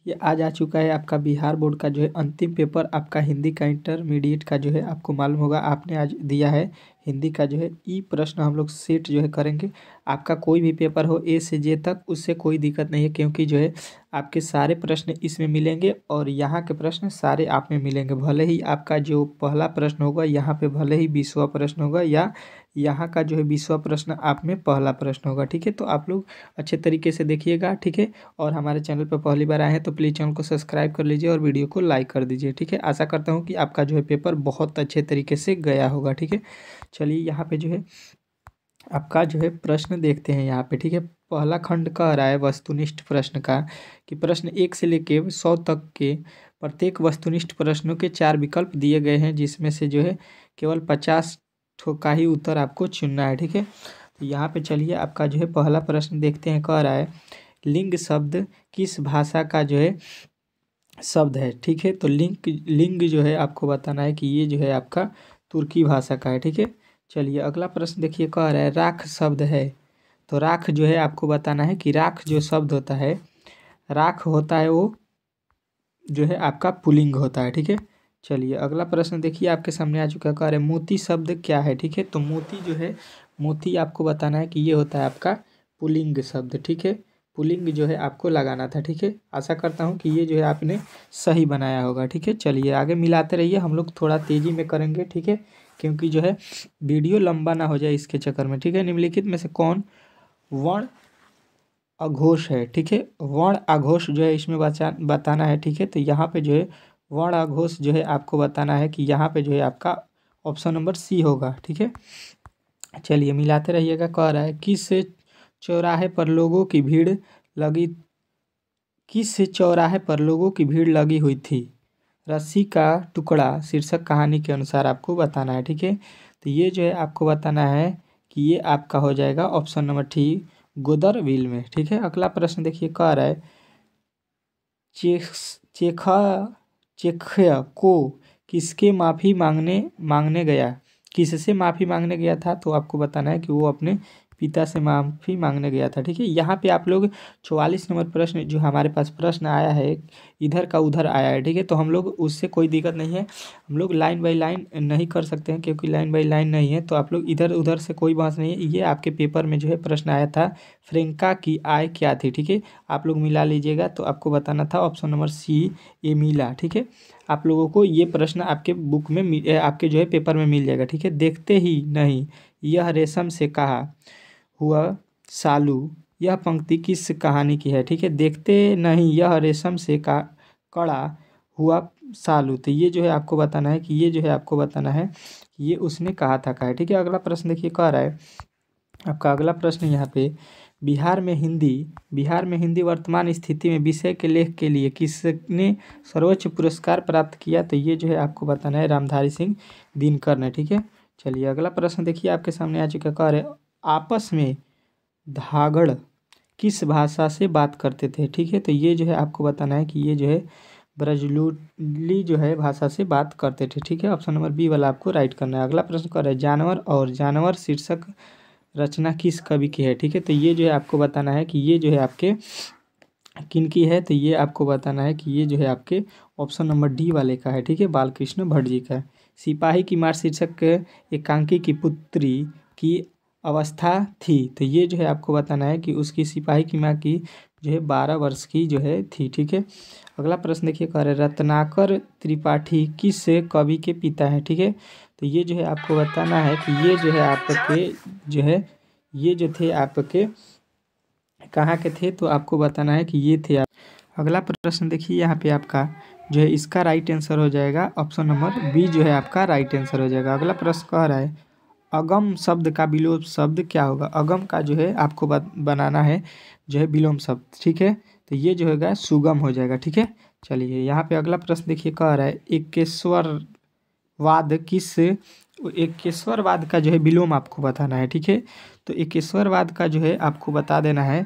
ये आज आ चुका है आपका बिहार बोर्ड का जो है अंतिम पेपर आपका हिंदी का इंटरमीडिएट का जो है आपको मालूम होगा आपने आज दिया है हिंदी का जो है ई प्रश्न हम लोग सेट जो है करेंगे। आपका कोई भी पेपर हो ए से जे तक उससे कोई दिक्कत नहीं है क्योंकि जो है आपके सारे प्रश्न इसमें मिलेंगे और यहाँ के प्रश्न सारे आप में मिलेंगे। भले ही आपका जो पहला प्रश्न होगा यहाँ पे भले ही 20वां प्रश्न होगा या यहाँ का जो है 20वां प्रश्न आप में पहला प्रश्न होगा। ठीक है, तो आप लोग अच्छे तरीके से देखिएगा। ठीक है, और हमारे चैनल पर पहली बार आए हैं तो प्लीज़ चैनल को सब्सक्राइब कर लीजिए और वीडियो को लाइक कर दीजिए। ठीक है, आशा करता हूँ कि आपका जो है पेपर बहुत अच्छे तरीके से गया होगा। ठीक है, चलिए यहाँ पे जो है आपका जो है प्रश्न देखते हैं यहाँ पे। ठीक है, पहला खंड कह रहा है वस्तुनिष्ठ प्रश्न का कि प्रश्न 1 से लेके 100 तक के प्रत्येक वस्तुनिष्ठ प्रश्नों के 4 विकल्प दिए गए हैं जिसमें से जो है केवल 50 ठो का ही उत्तर आपको चुनना है। ठीक है, तो यहाँ पे चलिए आपका जो है पहला प्रश्न देखते हैं। कह रहा है लिंग शब्द किस भाषा का जो है शब्द है। ठीक है, तो लिंग जो है आपको बताना है कि ये जो है आपका तुर्की भाषा का है। ठीक है, चलिए अगला प्रश्न देखिए। कह रहा है राख शब्द है, तो राख जो है आपको बताना है कि राख जो शब्द होता है राख होता है वो जो है आपका पुल्लिंग होता है। ठीक है, चलिए अगला प्रश्न देखिए आपके सामने आ चुका है। कह रहे मोती शब्द क्या है। ठीक है, तो मोती जो है मोती आपको बताना है कि ये होता है आपका पुल्लिंग शब्द। ठीक है, पुल्लिंग जो है आपको लगाना था। ठीक है, आशा करता हूँ कि ये जो है आपने सही बनाया होगा। ठीक है, चलिए आगे मिलाते रहिए, हम लोग थोड़ा तेज़ी में करेंगे। ठीक है, क्योंकि जो है वीडियो लंबा ना हो जाए इसके चक्कर में। ठीक है, निम्नलिखित में से कौन वर्ण अघोष है। ठीक है, वर्ण अघोष जो है इसमें बताना है। ठीक है, तो यहाँ पे जो है वर्ण अघोष जो है आपको बताना है कि यहाँ पे जो है आपका ऑप्शन नंबर सी होगा। ठीक है, चलिए मिलाते रहिएगा। कह रहा है किस चौराहे पर लोगों की भीड़ लगी किस चौराहे पर लोगों की भीड़ लगी हुई थी। रस्सी का टुकड़ा शीर्षक कहानी के अनुसार आपको बताना है। ठीक है, तो ये जो है आपको बताना है कि ये आपका हो जाएगा ऑप्शन नंबर टी गोदरविल में। ठीक है, अगला प्रश्न देखिए। कह रहा है चेखा चेख्य को किसके माफ़ी मांगने गया किससे माफ़ी मांगने गया था, तो आपको बताना है कि वो अपने पिता से माफ़ी मांगने गया था। ठीक है, यहाँ पे आप लोग 44 नंबर प्रश्न जो हमारे पास प्रश्न आया है इधर का उधर आया है। ठीक है, तो हम लोग उससे कोई दिक्कत नहीं है, हम लोग लाइन बाय लाइन नहीं कर सकते हैं क्योंकि लाइन बाय लाइन नहीं है, तो आप लोग इधर उधर से कोई बात नहीं है। ये आपके पेपर में जो है प्रश्न आया था फ्रेंका की आय क्या थी। ठीक है, आप लोग मिला लीजिएगा, तो आपको बताना था ऑप्शन नंबर सी एमिला। ठीक है, आप लोगों को ये प्रश्न आपके बुक में आपके जो है पेपर में मिल जाएगा। ठीक है, देखते ही नहीं यह रेशम से कहा हुआ सालू, यह पंक्ति किस कहानी की है। ठीक है, देखते नहीं यह रेशम से का कड़ा हुआ सालू, तो ये जो है आपको बताना है कि ये जो है आपको बताना है कि ये उसने कहा था का है। ठीक है, अगला प्रश्न देखिए। कह रहा है आपका अगला प्रश्न यहाँ पे बिहार में हिंदी वर्तमान स्थिति में विषय के लेख के लिए किसने सर्वोच्च पुरस्कार प्राप्त किया, तो ये जो है आपको बताना है रामधारी सिंह दिनकर ने। ठीक है, चलिए अगला प्रश्न देखिए आपके सामने आ चुका। कह रहे आपस में धागड़ किस भाषा से बात करते थे। ठीक है, तो ये जो है आपको बताना है कि ये जो है ब्रजलुली जो है भाषा से बात करते थे। ठीक है, ऑप्शन नंबर बी वाला आपको राइट करना है। अगला प्रश्न कर रहा है जानवर और जानवर शीर्षक रचना किस कवि की है। ठीक है, तो ये जो है आपको बताना है कि ये जो है आपके किन की है, तो ये आपको बताना है कि ये जो है आपके ऑप्शन नंबर डी वाले का है। ठीक है, बालकृष्ण भट्ट जी का है। सिपाही की मार शीर्षक एकांकी की पुत्री की अवस्था थी, तो ये जो है आपको बताना है कि उसकी सिपाही की माँ की जो है 12 वर्ष की जो है थी। ठीक है, अगला प्रश्न देखिए। कह रहे रत्नाकर त्रिपाठी किस कवि के पिता है। ठीक है, तो ये जो है आपको बताना है कि ये जो है आपके जो है ये जो थे आपके कहाँ के थे, तो आपको बताना है कि ये थे आप। अगला प्रश्न देखिए यहाँ पे आपका जो है इसका राइट आंसर हो जाएगा ऑप्शन नंबर बी जो है आपका राइट आंसर हो जाएगा। अगला प्रश्न कह रहा है अगम शब्द का विलोम शब्द क्या होगा। अगम का जो है आपको बनाना है जो है विलोम शब्द। ठीक है, तो ये जो होगा सुगम हो जाएगा। ठीक है, चलिए यहाँ पे अगला प्रश्न देखिए। कह रहा है एकेश्वरवाद का जो है विलोम आपको बताना है। ठीक है, तो एकेश्वरवाद का जो है आपको बता देना है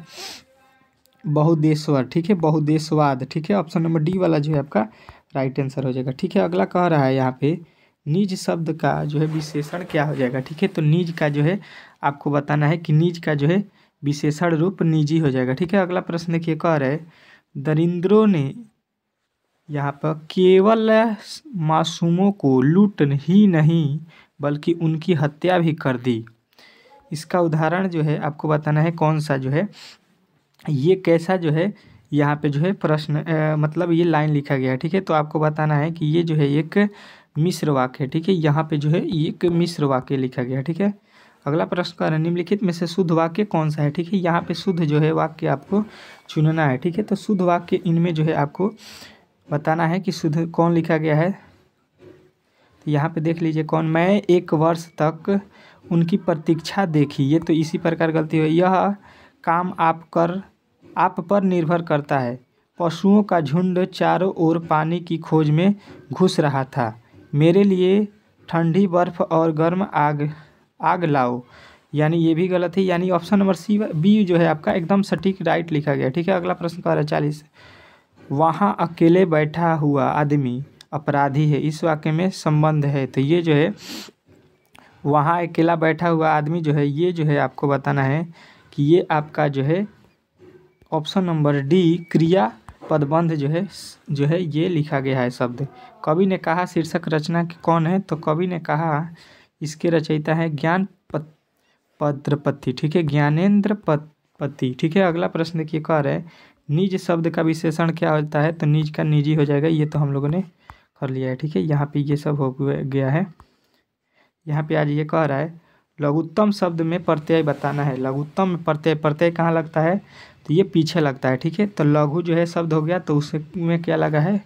बहुदेश्वर। ठीक है, बहुदेशवाद। ठीक है, ऑप्शन नंबर डी वाला जो है आपका राइट आंसर हो जाएगा। ठीक है, अगला कह रहा है यहाँ पे निज शब्द का जो है विशेषण क्या हो जाएगा। ठीक है, तो निज का जो है आपको बताना है कि निज का जो है विशेषण रूप निजी हो जाएगा। ठीक है, अगला प्रश्न देखिए। कह रहा है दरिंद्रों ने यहाँ पर केवल मासूमों को लूट ही नहीं बल्कि उनकी हत्या भी कर दी। इसका उदाहरण जो है आपको बताना है कौन सा जो है, ये कैसा जो है यहाँ पे जो है प्रश्न मतलब ये लाइन लिखा गया है। ठीक है, तो आपको बताना है कि ये जो है एक मिश्र वाक्य है। ठीक है, यहाँ पे जो है एक मिश्र वाक्य लिखा गया है। ठीक है, अगला प्रश्न का निम्नलिखित में से शुद्ध वाक्य कौन सा है। ठीक है, यहाँ पे शुद्ध जो है वाक्य आपको चुनना है। ठीक है, तो शुद्ध वाक्य इनमें जो है आपको बताना है कि शुद्ध कौन लिखा गया है। तो यहाँ पे देख लीजिए कौन, मैं 1 वर्ष तक उनकी प्रतीक्षा देखी। ये तो इसी प्रकार गलती हुई। यह काम आप पर निर्भर करता है। पशुओं का झुंड चारों ओर पानी की खोज में घुस रहा था। मेरे लिए ठंडी बर्फ और गर्म आग लाओ। यानी ये भी गलत है, यानी ऑप्शन नंबर बी जो है आपका एकदम सटीक राइट लिखा गया। ठीक है, अगला प्रश्न का 40। वहाँ अकेले बैठा हुआ आदमी अपराधी है, इस वाक्य में संबंध है। तो ये जो है वहाँ अकेला बैठा हुआ आदमी जो है, ये जो है आपको बताना है कि ये आपका जो है ऑप्शन नंबर डी क्रिया पदबंध जो है ये लिखा गया है शब्द। कवि ने कहा शीर्षक रचना कौन है, तो कवि ने कहा इसके रचयिता है ज्ञान पत्रपति। ठीक है, ज्ञानेंद्र पति। ठीक है, अगला प्रश्न देखिए कह रहे हैं निज शब्द का विशेषण क्या होता है, तो निज का निजी हो जाएगा। ये तो हम लोगों ने कर लिया है। ठीक है, यहाँ पे ये सब हो गया है। यहाँ पे आज ये कह रहा है लघुत्तम शब्द में प्रत्यय बताना है। लघुत्तम में प्रत्यय कहाँ लगता है, तो ये पीछे लगता है। ठीक है, तो लघु जो है शब्द हो गया तो उसमें क्या लगा है,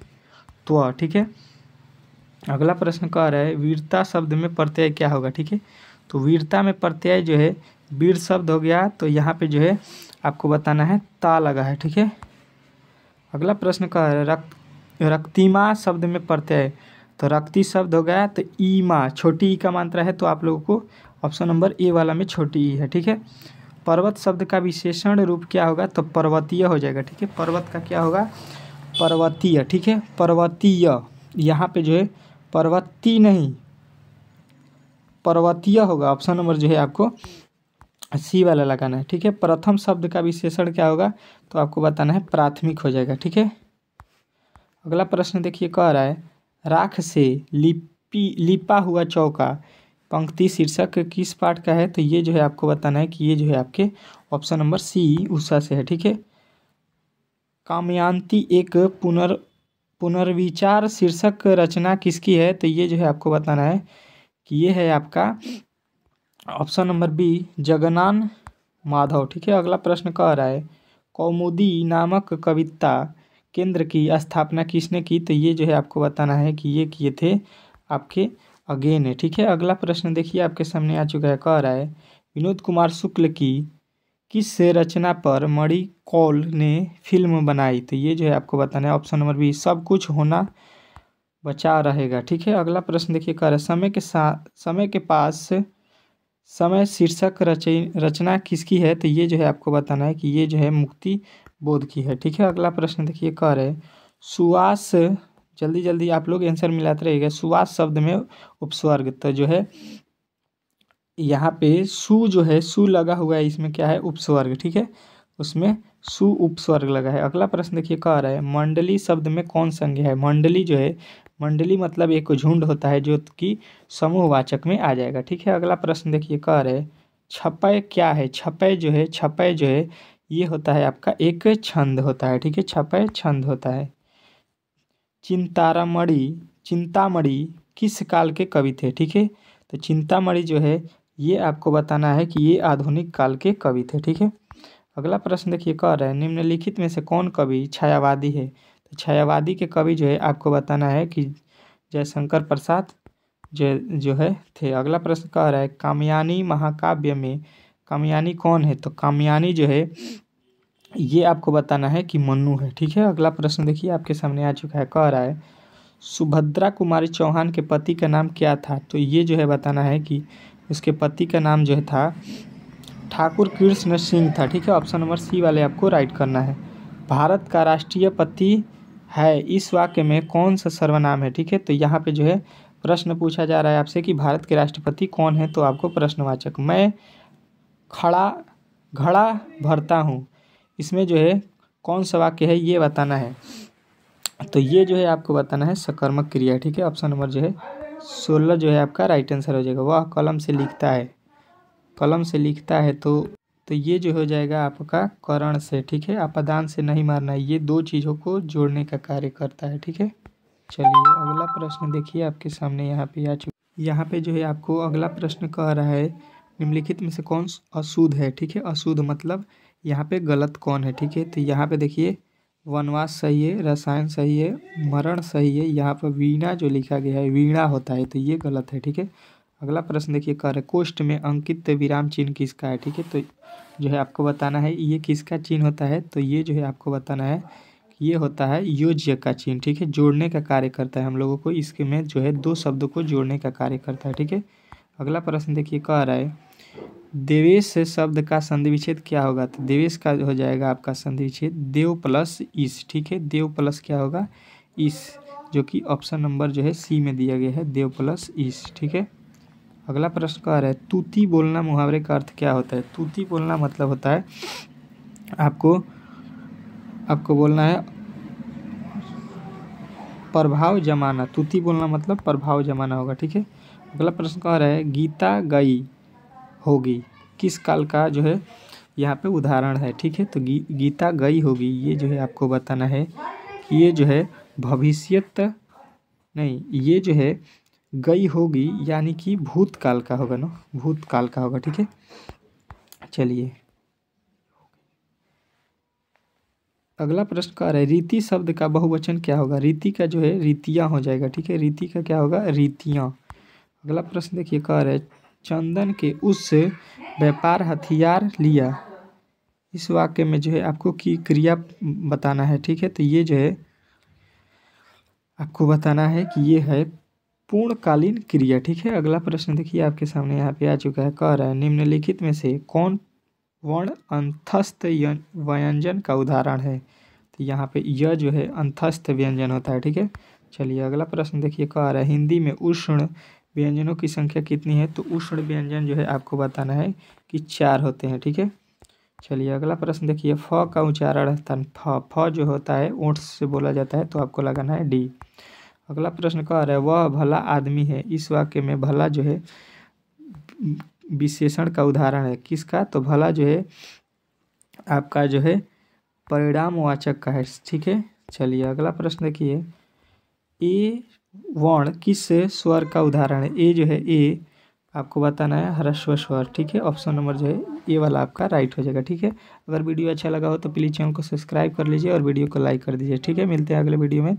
त्व। ठीक है, अगला प्रश्न कह रहा है वीरता शब्द में प्रत्यय क्या होगा। ठीक है, तो वीरता में प्रत्यय जो है वीर शब्द हो गया, तो यहाँ पे जो है आपको बताना है ता लगा है। ठीक है, अगला प्रश्न कह रहा है रक्तिमा शब्द में प्रत्यय, तो रक्ति शब्द हो गया, तो ई माँ छोटी ई का मात्रा है, तो आप लोगों को ऑप्शन नंबर ए वाला में छोटी ई है। ठीक है, पर्वत शब्द का विशेषण रूप क्या होगा, तो पर्वतीय हो जाएगा। ठीक है, पर्वत का क्या होगा, पर्वतीय। ठीक है, पर्वतीय, यहाँ पे जो है पर्वती नहीं पर्वतीय होगा। ऑप्शन नंबर जो है आपको सी वाला लगाना है। ठीक है, प्रथम शब्द का विशेषण क्या होगा, तो आपको बताना है प्राथमिक हो जाएगा। ठीक है, अगला प्रश्न देखिए कह रहा है राख से लिपा हुआ चौका पंक्ति शीर्षक किस पाठ का है, तो ये जो है आपको बताना है कि ये जो है आपके ऑप्शन नंबर सी उषा से है। ठीक है, कामयान्ति एक पुनर्विचार शीर्षक रचना किसकी है, तो ये जो है आपको बताना है कि ये है आपका ऑप्शन नंबर बी जगनान माधव। ठीक है, अगला प्रश्न कह रहा है कौमुदी नामक कविता केंद्र की स्थापना किसने की, तो ये जो है आपको बताना है कि ये किए थे आपके अगेन है। ठीक है, अगला प्रश्न देखिए आपके सामने आ चुका है, कह रहा है विनोद कुमार शुक्ल की किस रचना पर मणि कौल ने फिल्म बनाई, तो ये जो है आपको बताना है ऑप्शन नंबर बी सब कुछ होना बचा रहेगा। ठीक है, अगला प्रश्न देखिए कह रहा है समय के पास समय शीर्षक रचना किसकी है, तो ये जो है आपको बताना है कि ये जो है मुक्ति बोध की है। ठीक है, अगला प्रश्न देखिए कह रहे सुवास, जल्दी जल्दी आप लोग आंसर मिलाते रहिएगा। सुवास शब्द में उपस्वर्ग, तो जो है यहाँ पे सु जो है सु लगा हुआ है, इसमें क्या है उपस्वर्ग। ठीक है, उसमें सु उपस्वर्ग लगा है। अगला प्रश्न देखिए कह रहा है मंडली शब्द में कौन संज्ञा है। मंडली जो है मंडली मतलब एक झुंड होता है जो कि समूहवाचक में आ जाएगा। ठीक है, अगला प्रश्न देखिए कह रहे छपय क्या है। छपय जो है ये होता है आपका एक छंद होता है। ठीक है, छपय छंद होता है। चिंतामणि किस काल के कवि थे। ठीक है, तो चिंतामणि जो है ये आपको बताना है कि ये आधुनिक काल के कवि थे। ठीक है, अगला प्रश्न देखिए कह रहा है निम्नलिखित में से कौन कवि छायावादी है, तो छायावादी के कवि जो है आपको बताना है कि जयशंकर प्रसाद जो है थे। अगला प्रश्न कह रहा है कामयानी महाकाव्य में कामयानी कौन है, तो कामयानी जो है ये आपको बताना है कि मन्नू है। ठीक है, अगला प्रश्न देखिए आपके सामने आ चुका है, कह रहा है सुभद्रा कुमारी चौहान के पति का नाम क्या था, तो ये जो है बताना है कि उसके पति का नाम जो है था ठाकुर कृष्ण सिंह था। ठीक है, ऑप्शन नंबर सी वाले आपको राइट करना है। भारत का राष्ट्रीय पति है, इस वाक्य में कौन सा सर्वनाम है। ठीक है, तो यहाँ पे जो है प्रश्न पूछा जा रहा है आपसे कि भारत के राष्ट्रपति कौन है, तो आपको प्रश्नवाचक मैं घड़ा भरता हूँ, इसमें जो है कौन सा वाक्य है ये बताना है। तो ये जो है आपको बताना है सकर्मक क्रिया, ठीक है। ऑप्शन नंबर जो है 16 जो है आपका राइट आंसर हो जाएगा। वह कलम से लिखता है, कलम से लिखता है तो ये जो हो जाएगा आपका करण से, ठीक है। अपदान से नहीं मारना है, ये दो चीज़ों को जोड़ने का कार्य करता है, ठीक है। चलिए अगला प्रश्न देखिए आपके सामने यहाँ पे आ चुका। यहाँ पे जो है आपको अगला प्रश्न कह रहा है निम्नलिखित में से कौन अशुद्ध है, ठीक है। अशुद्ध मतलब यहाँ पे गलत कौन है, ठीक है। तो यहाँ पे देखिए वनवास सही है, रसायन सही है, मरण सही है। यहाँ पर वीणा जो लिखा गया है वीणा होता है, तो ये गलत है, ठीक है। अगला प्रश्न देखिए कह रहा है कोष्ठ में अंकित विराम चिन्ह किसका है, ठीक है। तो जो है आपको बताना है ये किसका चिन्ह होता है। तो ये जो है आपको बताना है कि ये होता है योज्य का चिन्ह, ठीक है। जोड़ने का कार्य करता है हम लोगों को, इसके में जो है दो शब्दों को जोड़ने का कार्य करता है, ठीक है। अगला प्रश्न देखिए कह रहा है देवेश से शब्द का संधि विच्छेद क्या होगा। तो देवेश का हो जाएगा आपका संधि विच्छेद देव प्लस ईश, ठीक है। देव प्लस क्या होगा ईश, जो कि ऑप्शन नंबर जो है सी में दिया गया है, देव प्लस ईश, ठीक है। अगला प्रश्न कह रहा है तूती बोलना मुहावरे का अर्थ क्या होता है। तूती बोलना मतलब होता है आपको बोलना है प्रभाव जमाना। तूती बोलना मतलब प्रभाव जमाना होगा, ठीक है। अगला प्रश्न कह रहा है गीता गई होगी किस काल का जो है यहाँ पे उदाहरण है, ठीक है। तो गीता गई होगी ये जो है आपको बताना है कि ये जो है भविष्यत नहीं, ये जो है गई होगी यानी कि भूतकाल का होगा ना, भूतकाल का होगा, ठीक है। चलिए अगला प्रश्न कह रहा है रीति शब्द का बहुवचन क्या होगा। रीति का जो है रीतियाँ हो जाएगा, ठीक है। रीति का क्या होगा रीतियाँ। अगला प्रश्न देखिए कह रहा है चंदन के उस व्यापार हथियार लिया, इस वाक्य में जो है आपको की क्रिया बताना है, ठीक है। तो ये जो है आपको बताना है कि ये है पूर्णकालीन क्रिया, ठीक है। अगला प्रश्न देखिए आपके सामने यहाँ पे आ चुका है कह रहा है निम्नलिखित में से कौन वर्ण अंतस्थ व्यंजन का उदाहरण है। तो यहाँ पे यह जो है अंतस्थ व्यंजन होता है, ठीक है। चलिए अगला प्रश्न देखिए कह रहा है हिंदी में उष्ण व्यंजनों की संख्या कितनी है। तो उष्ण व्यंजन जो है आपको बताना है कि 4 होते हैं, ठीक है। चलिए अगला प्रश्न देखिए फ का उच्चारण स्थान फ जो होता है ओठ से बोला जाता है, तो आपको लगाना है डी। अगला प्रश्न कह रहा है वह भला आदमी है, इस वाक्य में भला जो है विशेषण का उदाहरण है किसका। तो भला जो है आपका जो है परिणामवाचक का है, ठीक है। चलिए अगला प्रश्न देखिए ए वर्ण किस स्वर का उदाहरण है। ए जो है ए आपको बताना है ह्रस्व स्वर, ठीक है। ऑप्शन नंबर जो है ए वाला आपका राइट हो जाएगा, ठीक है। अगर वीडियो अच्छा लगा हो तो प्लीज़ चैनल को सब्सक्राइब कर लीजिए और वीडियो को लाइक कर दीजिए, ठीक है। मिलते हैं अगले वीडियो में।